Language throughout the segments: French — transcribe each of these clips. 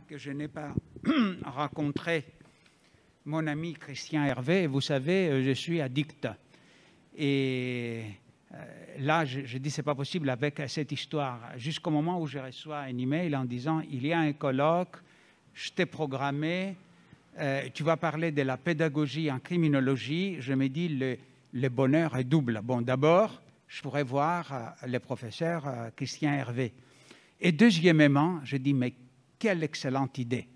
que je n'ai pas rencontré mon ami Christian Hervé. Vous savez, je suis addict. Et là, je dis, c'est pas possible avec cette histoire. Jusqu'au moment où je reçois un email en disant, il y a un colloque, je t'ai programmé, tu vas parler de la pédagogie en criminologie. Je me dis, le bonheur est double. Bon, d'abord, je pourrais voir le professeur Christian Hervé. Et deuxièmement, je dis, mais quelle excellente idée.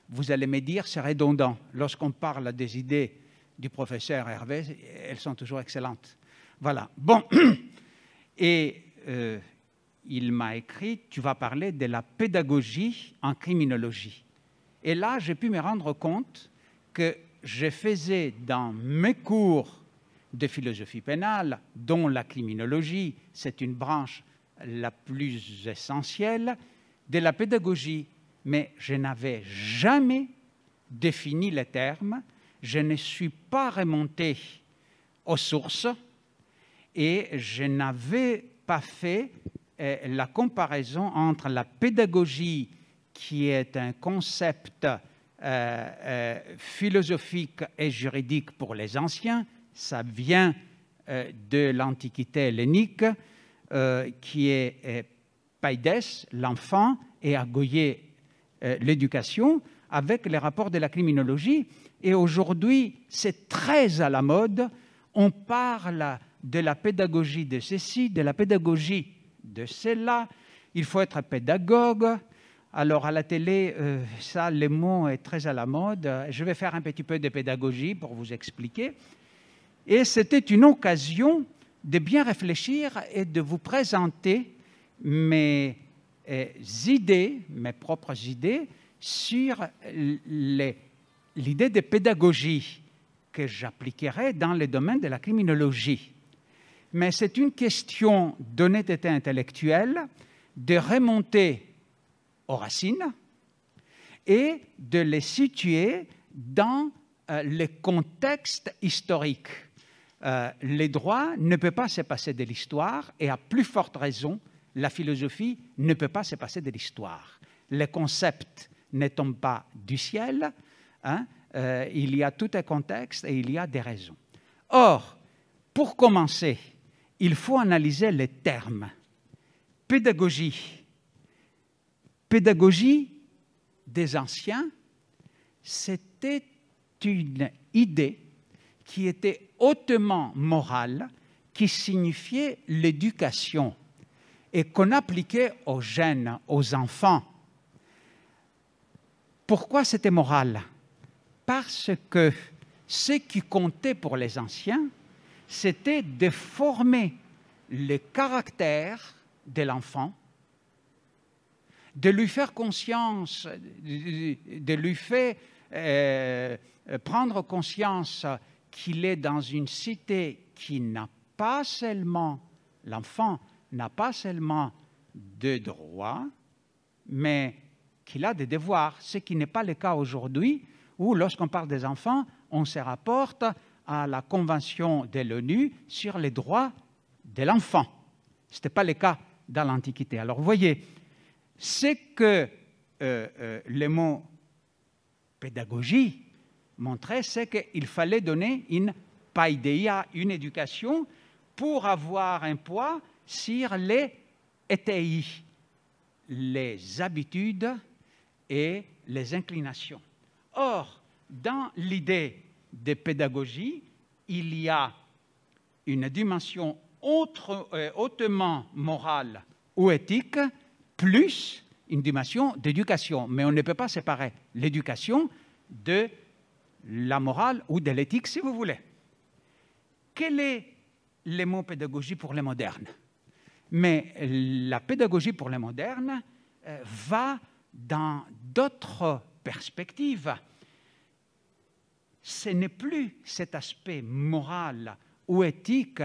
Vous allez me dire, c'est redondant. Lorsqu'on parle des idées du professeur Hervé, elles sont toujours excellentes. Voilà. Bon. Et il m'a écrit, tu vas parler de la pédagogie en criminologie. Et là, j'ai pu me rendre compte que je faisais dans mes cours de philosophie pénale, dont la criminologie, c'est une branche la plus essentielle, de la pédagogie, mais je n'avais jamais défini les termes, je ne suis pas remonté aux sources et je n'avais pas fait la comparaison entre la pédagogie, qui est un concept philosophique et juridique pour les anciens, ça vient de l'Antiquité hellénique, qui est paides, l'enfant, et agoyer, l'éducation, avec les rapports de la criminologie. Et aujourd'hui, c'est très à la mode. On parle de la pédagogie de ceci, de la pédagogie de cela. Il faut être pédagogue. Alors, à la télé, ça, le mot est très à la mode. Je vais faire un petit peu de pédagogie pour vous expliquer. Et c'était une occasion de bien réfléchir et de vous présenter mes idées, mes propres idées, sur l'idée de pédagogie que j'appliquerai dans le domaine de la criminologie. Mais c'est une question d'honnêteté intellectuelle, de remonter aux racines et de les situer dans le contexte historique. Le droit ne peut pas se passer de l'histoire et à plus forte raison, la philosophie ne peut pas se passer de l'histoire. Les concepts ne tombent pas du ciel, hein, il y a tout un contexte et il y a des raisons. Or, pour commencer, il faut analyser les termes. Pédagogie. Pédagogie des anciens, c'était une idée qui était hautement morale, qui signifiait l'éducation et qu'on appliquait aux jeunes, aux enfants. Pourquoi c'était moral? Parce que ce qui comptait pour les anciens, c'était de former le caractère de l'enfant, de lui faire conscience, de lui faire prendre conscience qu'il est dans une cité qui n'a pas seulement, l'enfant n'a pas seulement de droits, mais qu'il a des devoirs, ce qui n'est pas le cas aujourd'hui, où lorsqu'on parle des enfants, on se rapporte à la Convention de l'ONU sur les droits de l'enfant. Ce n'était pas le cas dans l'Antiquité. Alors, vous voyez, ce que le mot pédagogie montrait, c'est qu'il fallait donner une paideia, une éducation, pour avoir un poids sur les ETI, les habitudes et les inclinations. Or, dans l'idée de pédagogie, il y a une dimension hautement morale ou éthique, plus une dimension d'éducation. Mais on ne peut pas séparer l'éducation de la morale ou de l'éthique, si vous voulez. Quel est le mot pédagogie pour les modernes? Mais la pédagogie pour les modernes va dans d'autres perspectives. Ce n'est plus cet aspect moral ou éthique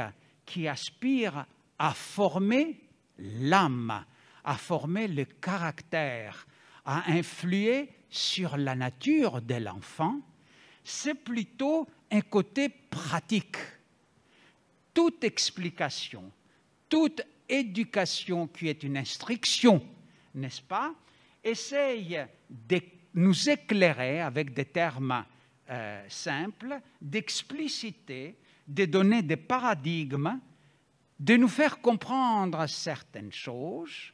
qui aspire à former l'âme, à former le caractère, à influer sur la nature de l'enfant. C'est plutôt un côté pratique. Toute explication, toute éducation qui est une instruction, n'est-ce pas, essaye de nous éclairer avec des termes simples, d'expliciter, de donner des paradigmes, de nous faire comprendre certaines choses,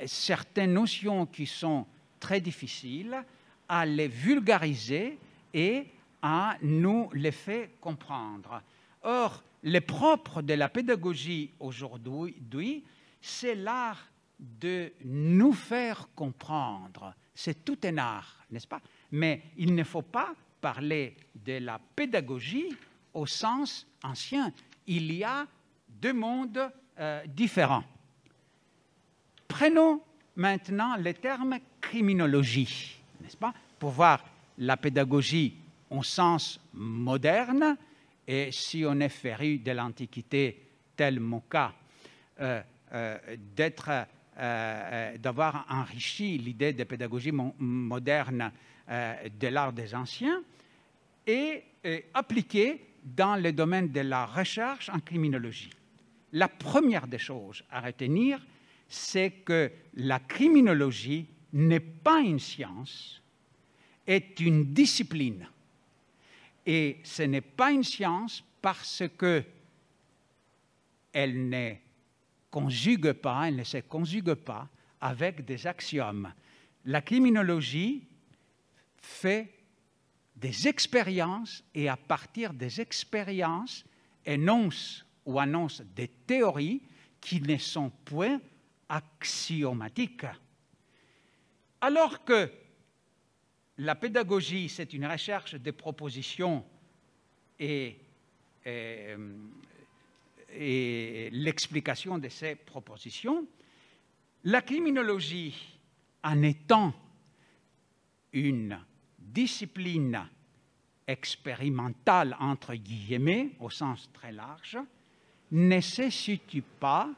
certaines notions qui sont très difficiles, à les vulgariser et à nous les faire comprendre. Or, le propre de la pédagogie aujourd'hui, c'est l'art de nous faire comprendre. C'est tout un art, n'est-ce pas? Mais il ne faut pas parler de la pédagogie au sens ancien. Il y a deux mondes différents. Prenons maintenant le terme criminologie, n'est-ce pas? Pour voir la pédagogie au sens moderne, et si on est féru de l'Antiquité, tel mon cas, d'avoir enrichi l'idée de pédagogie moderne de l'art des anciens et appliqué dans le domaine de la recherche en criminologie. La première des choses à retenir, c'est que la criminologie n'est pas une science, est une discipline. Et ce n'est pas une science parce qu'elle ne conjugue pas, elle ne se conjugue pas avec des axiomes. La criminologie fait des expériences et à partir des expériences énonce ou annonce des théories qui ne sont point axiomatiques. Alors que la pédagogie, c'est une recherche de propositions et l'explication de ces propositions, la criminologie, en étant une discipline expérimentale, entre guillemets, au sens très large, ne se situe pas,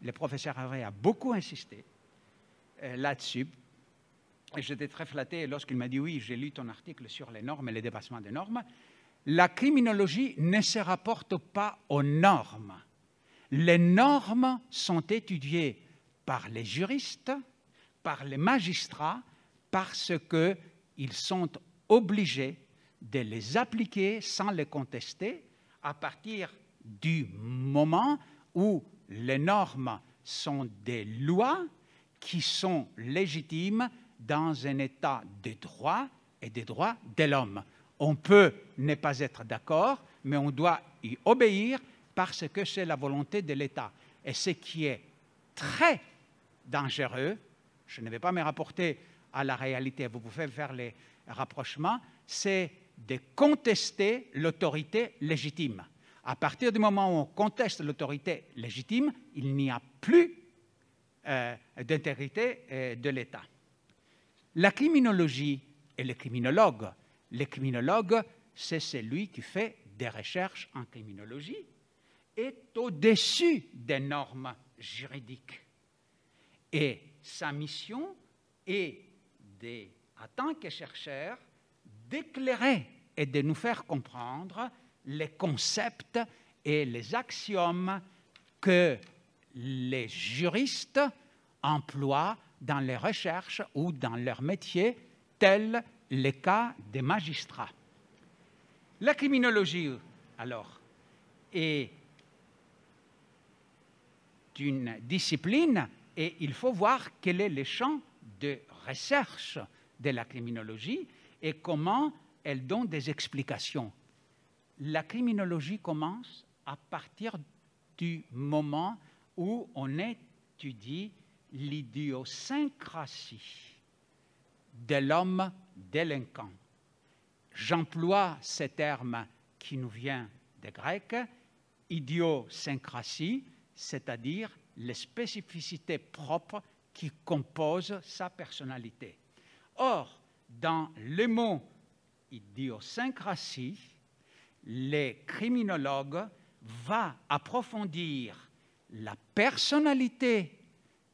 le professeur Hervé a beaucoup insisté là-dessus, et j'étais très flatté lorsqu'il m'a dit « Oui, j'ai lu ton article sur les normes et les dépassements des normes ». La criminologie ne se rapporte pas aux normes. Les normes sont étudiées par les juristes, par les magistrats, parce qu'ils sont obligés de les appliquer sans les contester à partir du moment où les normes sont des lois qui sont légitimes dans un état de droit et des droits de l'homme. On peut ne pas être d'accord, mais on doit y obéir parce que c'est la volonté de l'État. Et ce qui est très dangereux, je ne vais pas me rapporter à la réalité, vous pouvez faire les rapprochements, c'est de contester l'autorité légitime. À partir du moment où on conteste l'autorité légitime, il n'y a plus d'intégrité de l'État. La criminologie et le criminologue, c'est celui qui fait des recherches en criminologie, est au-dessus des normes juridiques. Et sa mission est, en tant que chercheur, d'éclairer et de nous faire comprendre les concepts et les axiomes que les juristes emploient dans les recherches ou dans leur métier, tel le cas des magistrats. La criminologie, alors, est une discipline et il faut voir quel est le champ de recherche de la criminologie et comment elle donne des explications. La criminologie commence à partir du moment où on étudie l'idiosyncrasie de l'homme délinquant. J'emploie ce terme qui nous vient des Grecs, idiosyncrasie, c'est-à-dire les spécificités propres qui composent sa personnalité. Or, dans le mot idiosyncrasie, le criminologue va approfondir la personnalité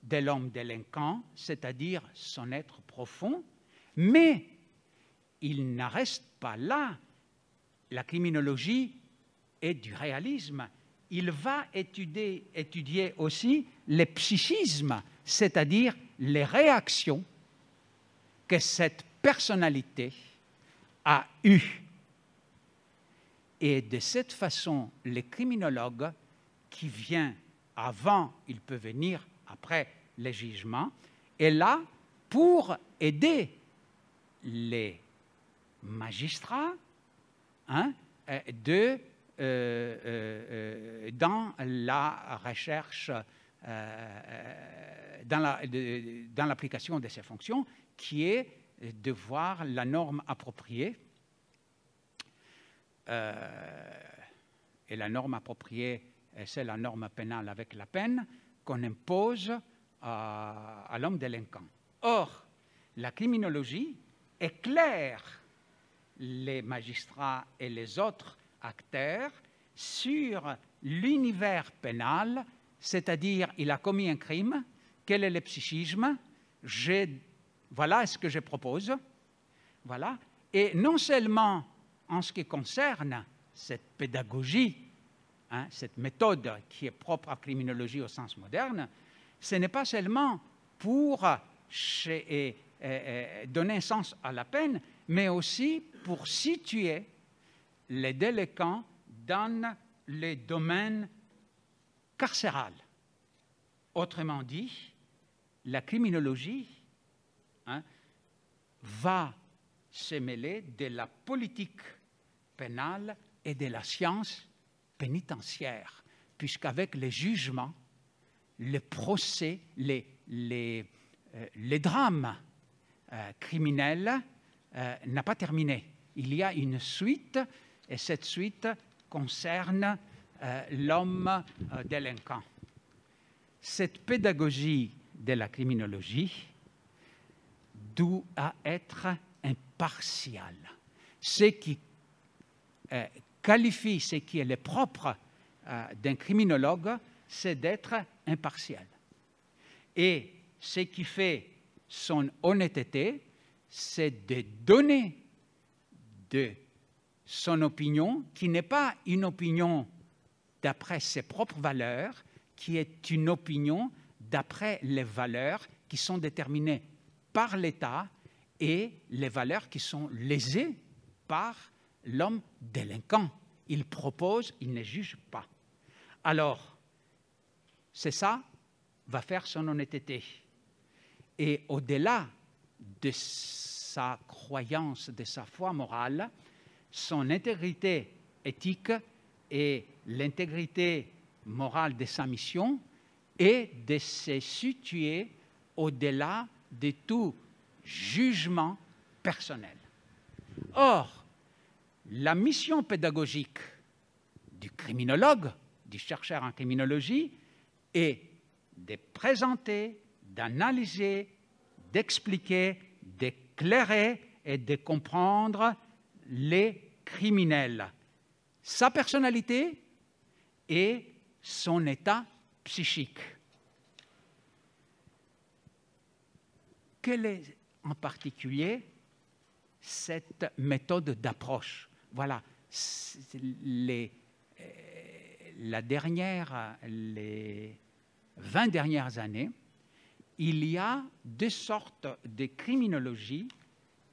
de l'homme délinquant, c'est-à-dire son être profond, mais il ne reste pas là. La criminologie est du réalisme. Il va étudier aussi le psychisme, c'est-à-dire les réactions que cette personnalité a eu. Et de cette façon, le criminologue qui vient avant, il peut venir après le jugement, est là pour aider les magistrats dans la recherche, dans l'application de ces fonctions, qui est de voir la norme appropriée. Et la norme appropriée, c'est la norme pénale avec la peine qu'on impose à l'homme délinquant. Or, la criminologie éclaire les magistrats et les autres acteurs sur l'univers pénal, c'est-à-dire il a commis un crime, quel est le psychisme, voilà ce que je propose, voilà. Et non seulement en ce qui concerne cette pédagogie, cette méthode qui est propre à la criminologie au sens moderne, ce n'est pas seulement pour donner un sens à la peine, mais aussi pour situer les délinquants dans le domaine carcéral. Autrement dit, la criminologie va se mêler de la politique pénale et de la science pénitentiaire, puisqu'avec les jugements, les procès, les drames criminels n'a pas terminé. Il y a une suite, et cette suite concerne l'homme délinquant. Cette pédagogie de la criminologie doit être impartiale. Ce qui qualifie ce qui est le propre d'un criminologue, c'est d'être impartial. Et ce qui fait son honnêteté, c'est de donner de son opinion, qui n'est pas une opinion d'après ses propres valeurs, qui est une opinion d'après les valeurs qui sont déterminées par l'État et les valeurs qui sont lésées par l'homme délinquant. Il propose, il ne juge pas. Alors, c'est ça, va faire son honnêteté. Et au-delà de sa croyance, de sa foi morale, son intégrité éthique et l'intégrité morale de sa mission est de se situer au-delà de tout jugement personnel. Or, la mission pédagogique du criminologue, du chercheur en criminologie, est de présenter, d'analyser, d'expliquer, d'éclairer et de comprendre les criminels, sa personnalité et son état psychique. Quelle est en particulier cette méthode d'approche? Voilà, les 20 dernières années, il y a deux sortes de criminologie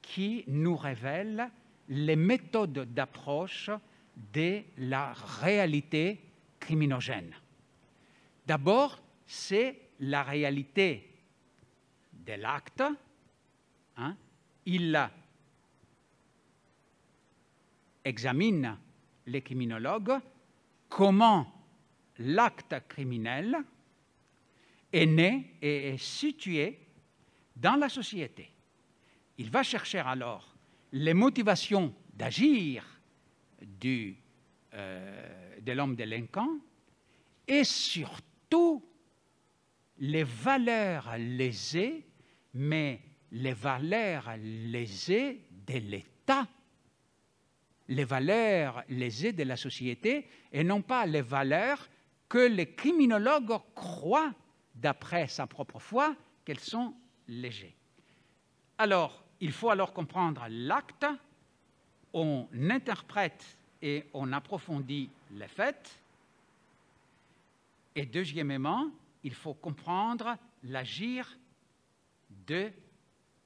qui nous révèlent les méthodes d'approche de la réalité criminogène. D'abord, c'est la réalité de l'acte. Il examine, les criminologues, comment l'acte criminel est né et est situé dans la société. Il va chercher alors les motivations d'agir de l'homme délinquant et surtout les valeurs lésées, mais les valeurs lésées de l'État, les valeurs lésées de la société et non pas les valeurs que les criminologues croient, d'après sa propre foi, qu'elles sont légères. Alors, il faut alors comprendre l'acte, on interprète et on approfondit les faits. Et deuxièmement, il faut comprendre l'agir de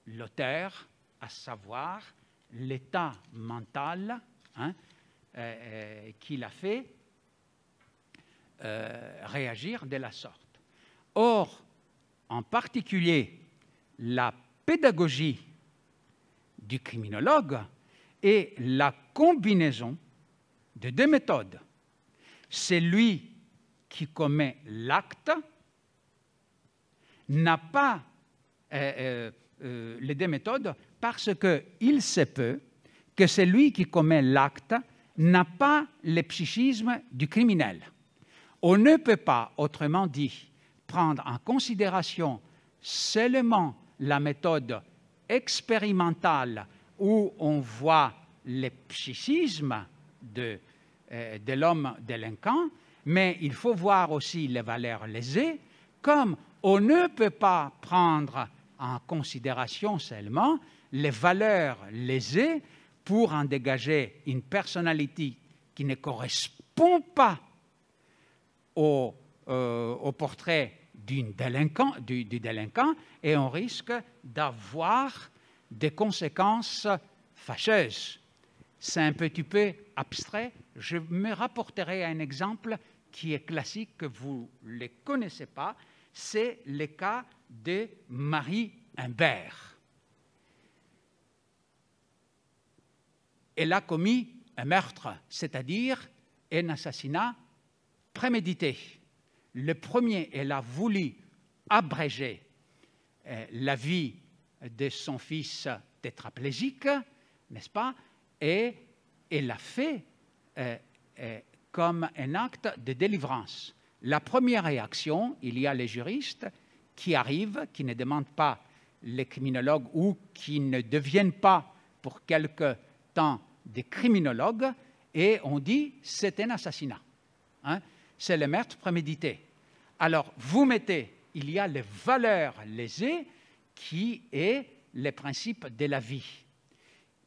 l'auteur, à savoir l'état mental qui l'a fait réagir de la sorte. Or, en particulier, la pédagogie du criminologue est la combinaison de deux méthodes. C'est lui qui commet l'acte, n'a pas les deux méthodes parce qu'il se peut que celui qui commet l'acte n'a pas le psychisme du criminel. On ne peut pas, autrement dit, prendre en considération seulement la méthode expérimentale où on voit le psychisme de l'homme délinquant, mais il faut voir aussi les valeurs lésées, comme on ne peut pas prendre en considération seulement les valeurs lésées pour en dégager une personnalité qui ne correspond pas au portrait du délinquant, et on risque d'avoir des conséquences fâcheuses. C'est un petit peu abstrait. Je me rapporterai à un exemple qui est classique, que vous ne le connaissez pas. C'est le cas de Marie Imbert. Elle a commis un meurtre, c'est-à-dire un assassinat prémédité. Le premier, elle a voulu abréger la vie de son fils tétraplégique, n'est-ce pas? Et elle l'a fait comme un acte de délivrance. La première réaction, il y a les juristes qui arrivent, qui ne demandent pas les criminologues ou qui ne deviennent pas pour quelque temps des criminologues, et on dit c'est un assassinat. C'est le meurtre prémédité. Alors, vous mettez, il y a les valeurs lésées qui est le principe de la vie.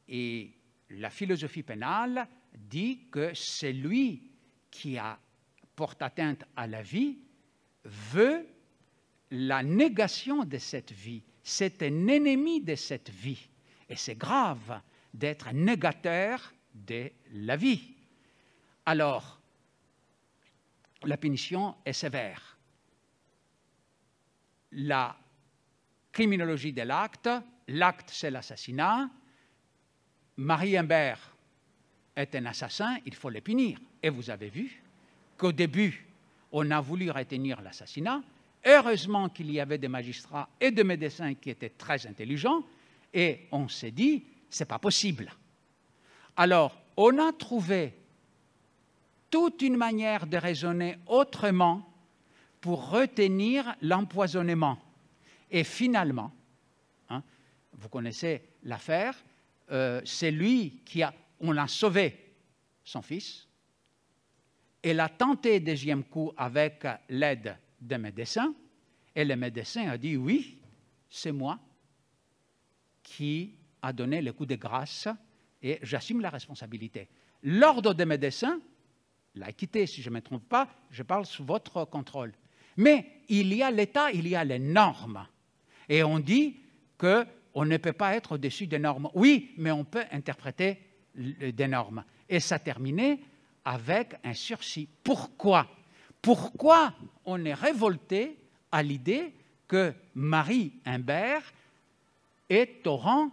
Et la philosophie pénale dit que celui qui porte atteinte à la vie veut la négation de cette vie. C'est un ennemi de cette vie. Et c'est grave d'être négateur de la vie. Alors, la punition est sévère. La criminologie de l'acte, l'acte c'est l'assassinat. Marie Imbert est un assassin, il faut le punir. Et vous avez vu qu'au début, on a voulu retenir l'assassinat. Heureusement qu'il y avait des magistrats et des médecins qui étaient très intelligents, et on s'est dit, ce n'est pas possible. Alors, on a trouvé toute une manière de raisonner autrement pour retenir l'empoisonnement. Et finalement, vous connaissez l'affaire, c'est lui on a sauvé son fils. Elle a tenté deuxième coup avec l'aide des médecins, et le médecin a dit oui, c'est moi qui a donné le coup de grâce et j'assume la responsabilité. L'ordre des médecins l'a quitté, si je ne me trompe pas, je parle sous votre contrôle. Mais il y a l'État, il y a les normes. Et on dit qu'on ne peut pas être au-dessus des normes. Oui, mais on peut interpréter des normes. Et ça terminait avec un sursis. Pourquoi? Pourquoi on est révolté à l'idée que Marie Imbert est au rang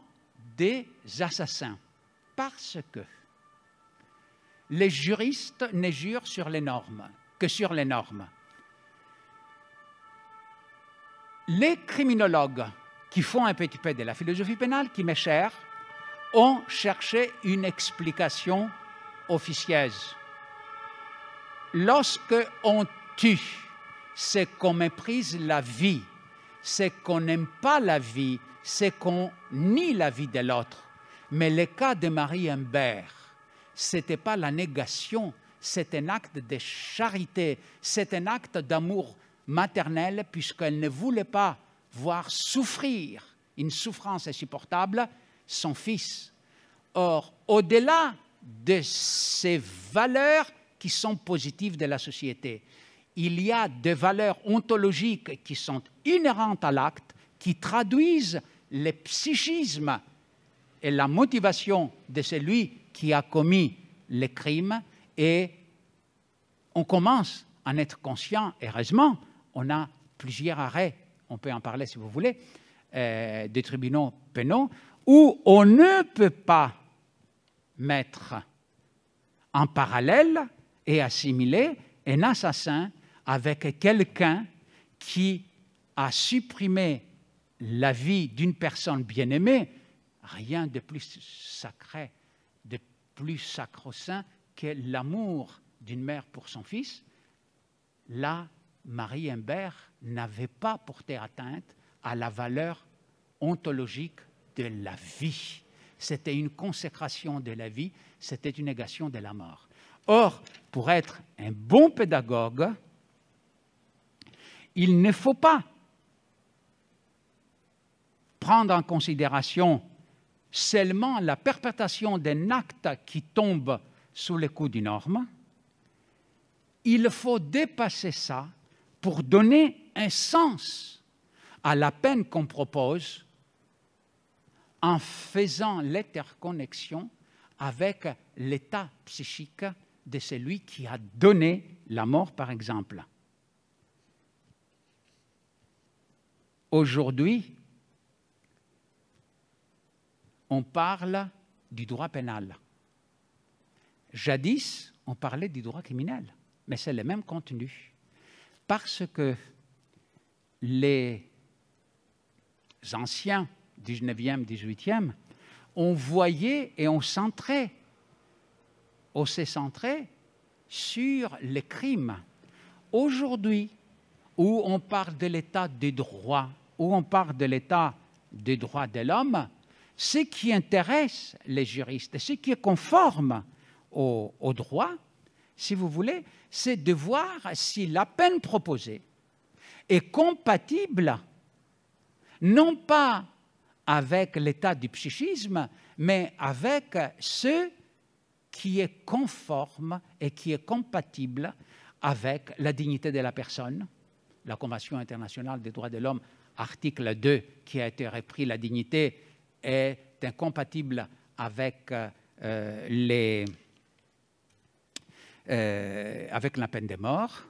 des assassins? Parce que les juristes ne jurent sur les normes que sur les normes. Les criminologues qui font un petit peu de la philosophie pénale, qui m'est chère, ont cherché une explication officieuse. Lorsque on tue, c'est qu'on méprise la vie, c'est qu'on n'aime pas la vie, c'est qu'on nie la vie de l'autre. Mais le cas de Marie Imbert, ce n'était pas la négation, c'est un acte de charité, c'est un acte d'amour maternel, puisqu'elle ne voulait pas voir souffrir une souffrance insupportable son fils. Or, au-delà de ces valeurs qui sont positives de la société, il y a des valeurs ontologiques qui sont inhérentes à l'acte, qui traduisent le psychisme et la motivation de celui qui a commis le crime, et on commence à en être conscient. Heureusement, on a plusieurs arrêts, on peut en parler si vous voulez, des tribunaux pénaux, où on ne peut pas mettre en parallèle et assimiler un assassin avec quelqu'un qui a supprimé la vie d'une personne bien-aimée. Rien de plus sacré, de plus sacro-saint que l'amour d'une mère pour son fils. Là, Marie Imbert n'avait pas porté atteinte à la valeur ontologique de la vie. C'était une consécration de la vie, c'était une négation de la mort. Or, pour être un bon pédagogue, il ne faut pas prendre en considération seulement la perpétration d'un acte qui tombe sous le coup d'une norme. Il faut dépasser ça pour donner un sens à la peine qu'on propose en faisant l'interconnexion avec l'état psychique de celui qui a donné la mort, par exemple. Aujourd'hui, on parle du droit pénal. Jadis, on parlait du droit criminel, mais c'est le même contenu. Parce que les anciens 19e, 18e, on voyait et on s'est centré sur les crimes. Aujourd'hui, où on parle de l'état des droits, où on parle de l'état des droits de l'homme, ce qui intéresse les juristes, ce qui est conforme au droit, si vous voulez, c'est de voir si la peine proposée est compatible, non pas avec l'état du psychisme, mais avec ce qui est conforme et qui est compatible avec la dignité de la personne. La Convention internationale des droits de l'homme, article 2, qui a été repris, la dignité est incompatible avec, avec la peine de mort.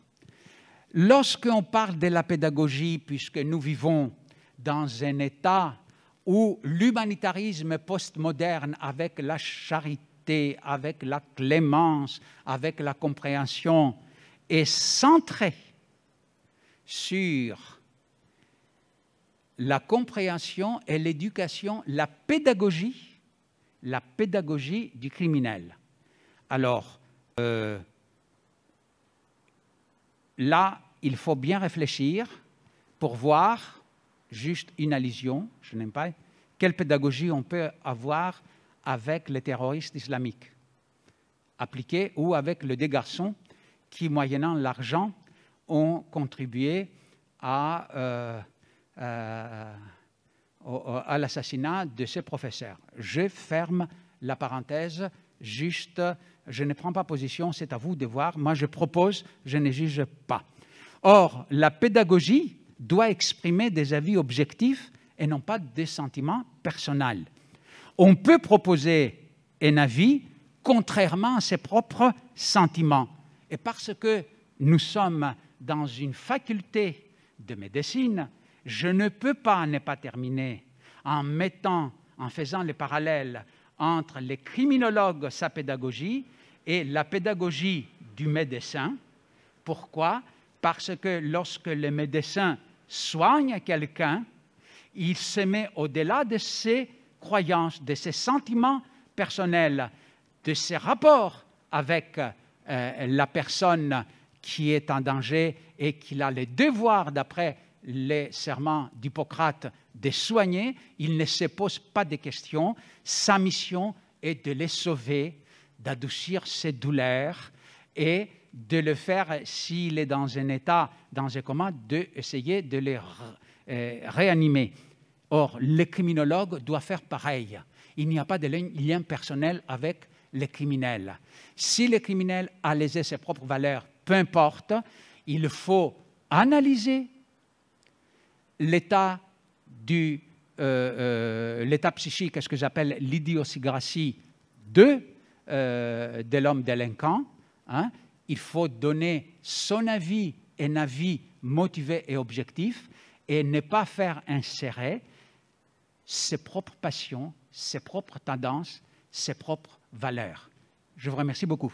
Lorsqu'on parle de la pédagogie, puisque nous vivons dans un état où l'humanitarisme postmoderne, avec la charité, avec la clémence, avec la compréhension, est centré sur la compréhension et l'éducation, la pédagogie du criminel. Alors, là, il faut bien réfléchir pour voir, juste une allusion, je n'aime pas, quelle pédagogie on peut avoir avec les terroristes islamiques appliqués ou avec les deux garçons qui, moyennant l'argent, ont contribué à l'assassinat de ces professeurs. Je ferme la parenthèse, juste, je ne prends pas position, c'est à vous de voir. Moi, je propose, je ne juge pas. Or, la pédagogie doit exprimer des avis objectifs et non pas des sentiments personnels. On peut proposer un avis contrairement à ses propres sentiments. Et parce que nous sommes dans une faculté de médecine, je ne peux pas ne pas terminer en faisant le parallèle entre les criminologues, sa pédagogie, et la pédagogie du médecin. Pourquoi? Parce que lorsque le médecin soigne quelqu'un, il se met au-delà de ses croyances, de ses sentiments personnels, de ses rapports avec la personne qui est en danger et qu'il a le devoir, d'après les serments d'Hippocrate, de soigner. Il ne se pose pas de questions. Sa mission est de les sauver, d'adoucir ses douleurs et de le faire, s'il est dans un état, dans un coma, d'essayer de les réanimer. Or, le criminologue doit faire pareil. Il n'y a pas de lien personnel avec les criminels. Si le criminel a lésé ses propres valeurs, peu importe, il faut analyser l'état du l'état psychique, ce que j'appelle l'idiosyncrasie de l'homme délinquant, hein, il faut donner son avis, un avis motivé et objectif, et ne pas faire insérer ses propres passions, ses propres tendances, ses propres valeurs. Je vous remercie beaucoup.